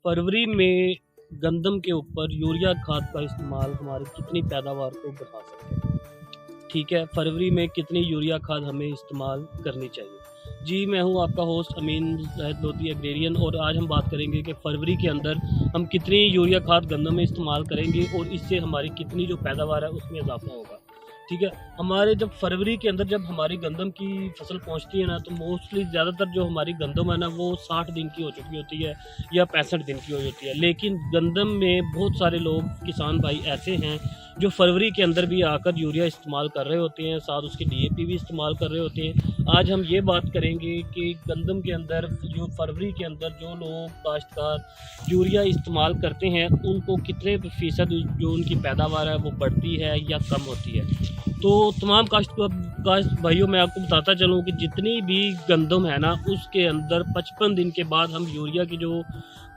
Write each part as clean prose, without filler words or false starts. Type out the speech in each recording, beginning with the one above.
फरवरी में गंदम के ऊपर यूरिया खाद का इस्तेमाल हमारी कितनी पैदावार को बढ़ा सकते हैं। ठीक है, फरवरी में कितनी यूरिया खाद हमें इस्तेमाल करनी चाहिए। जी, मैं हूं आपका होस्ट अमीन ज़ाहिद लोधी एग्रेरियन, और आज हम बात करेंगे कि फरवरी के अंदर हम कितनी यूरिया खाद गंदम में इस्तेमाल करेंगे और इससे हमारी कितनी जो पैदावार है उसमें इजाफा होगा। ठीक है, हमारे जब फरवरी के अंदर जब हमारी गंदम की फसल पहुंचती है ना, तो मोस्टली ज़्यादातर जो हमारी गंदम है ना वो 60 दिन की हो चुकी होती है या 65 दिन की हो जाती है। लेकिन गंदम में बहुत सारे लोग किसान भाई ऐसे हैं जो फरवरी के अंदर भी आकर यूरिया इस्तेमाल कर रहे होते हैं, साथ उसके डीएपी भी इस्तेमाल कर रहे होते हैं। आज हम ये बात करेंगे कि गंदम के अंदर जो फरवरी के अंदर जो लोग काश्तकार यूरिया इस्तेमाल करते हैं उनको कितने फ़ीसद जो उनकी पैदावार है वो बढ़ती है या कम होती है। तो तमाम काश्त भाइयों, मैं आपको बताता चलूँ कि जितनी भी गंदम है ना उसके अंदर 55 दिन के बाद हम यूरिया की जो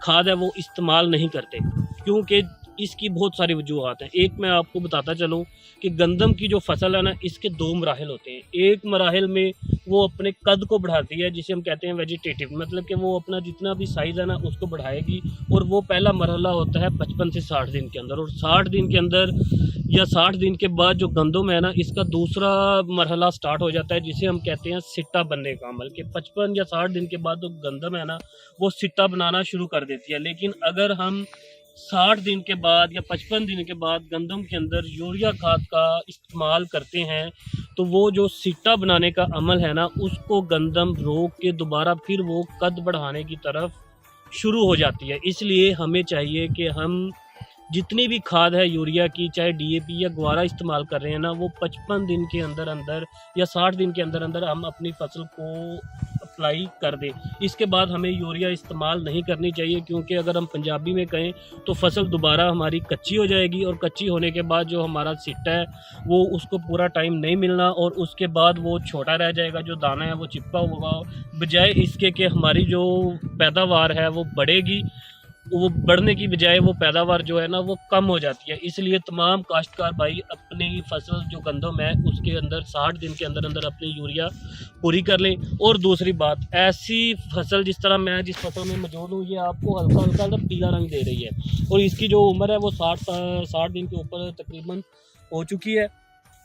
खाद है वो इस्तेमाल नहीं करते, क्योंकि इसकी बहुत सारी वजूहत हैं। एक मैं आपको बताता चलूँ कि गंदम की जो फसल है ना इसके 2 मराहिल होते हैं। एक मराहिल में वो अपने कद को बढ़ाती है, जिसे हम कहते हैं वेजिटेटिव, मतलब कि वो अपना जितना भी साइज़ है ना उसको बढ़ाएगी, और वो पहला मरहला होता है 55 से 60 दिन के अंदर। और 60 दिन के अंदर या 60 दिन के बाद जो गंदम है ना इसका दूसरा मरहला स्टार्ट हो जाता है, जिसे हम कहते हैं सिट्टा बनने का अमल। कि 55 या 60 दिन के बाद जो गंदम है ना वो सिट्टा बनाना शुरू कर देती है। लेकिन अगर हम 60 दिन के बाद या 55 दिन के बाद गंदम के अंदर यूरिया खाद का इस्तेमाल करते हैं, तो वो जो सिट्टा बनाने का अमल है ना उसको गंदम रोक के दोबारा फिर वो कद बढ़ाने की तरफ शुरू हो जाती है। इसलिए हमें चाहिए कि हम जितनी भी खाद है यूरिया की, चाहे डीएपी या ग्वारा इस्तेमाल कर रहे हैं ना, वो 55 दिन के अंदर अंदर या 60 दिन के अंदर अंदर हम अपनी फसल को अप्लाई कर दें। इसके बाद हमें यूरिया इस्तेमाल नहीं करनी चाहिए, क्योंकि अगर हम पंजाबी में कहें तो फसल दोबारा हमारी कच्ची हो जाएगी, और कच्ची होने के बाद जो हमारा सिट्टा है वो उसको पूरा टाइम नहीं मिलना, और उसके बाद वो छोटा रह जाएगा, जो दाना है वो चिपका होगा। बजाय इसके कि हमारी जो पैदावार है वो बढ़ेगी, वो बढ़ने की बजाय वो पैदावार जो है ना वो कम हो जाती है। इसलिए तमाम काश्तकार भाई अपनी फसल जो गंदम है उसके अंदर 60 दिन के अंदर अंदर अपनी यूरिया पूरी कर लें। और दूसरी बात, ऐसी फसल जिस तरह मैं जिस फसल में मौजूद हूँ ये आपको हल्का हल्का पीला रंग दे रही है, और इसकी जो उम्र है वो 60 दिन के ऊपर तकरीबन हो चुकी है।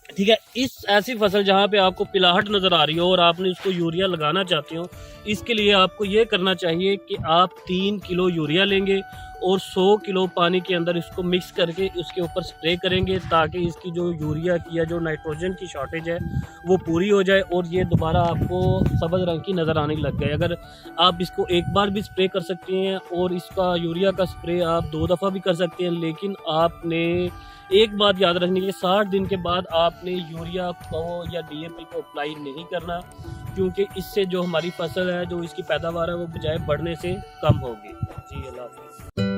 ठीक है, इस ऐसी फसल जहाँ पे आपको पिलाहट नज़र आ रही हो और आपने उसको यूरिया लगाना चाहते हो, इसके लिए आपको ये करना चाहिए कि आप 3 किलो यूरिया लेंगे और 100 किलो पानी के अंदर इसको मिक्स करके उसके ऊपर स्प्रे करेंगे, ताकि इसकी जो यूरिया की या जो नाइट्रोजन की शॉर्टेज है वो पूरी हो जाए और ये दोबारा आपको सब्ज़ रंग की नज़र आने लग गए। अगर आप इसको एक बार भी स्प्रे कर सकते हैं, और इसका यूरिया का स्प्रे आप 2 दफ़ा भी कर सकते हैं, लेकिन आपने एक बात याद रखनी है, 60 दिन के बाद आपने यूरिया को या डीएपी को अप्लाई नहीं करना, क्योंकि इससे जो हमारी फसल है, जो इसकी पैदावार है वो बजाय बढ़ने से कम होगी। जी, अल्लाह हाफ़िज़।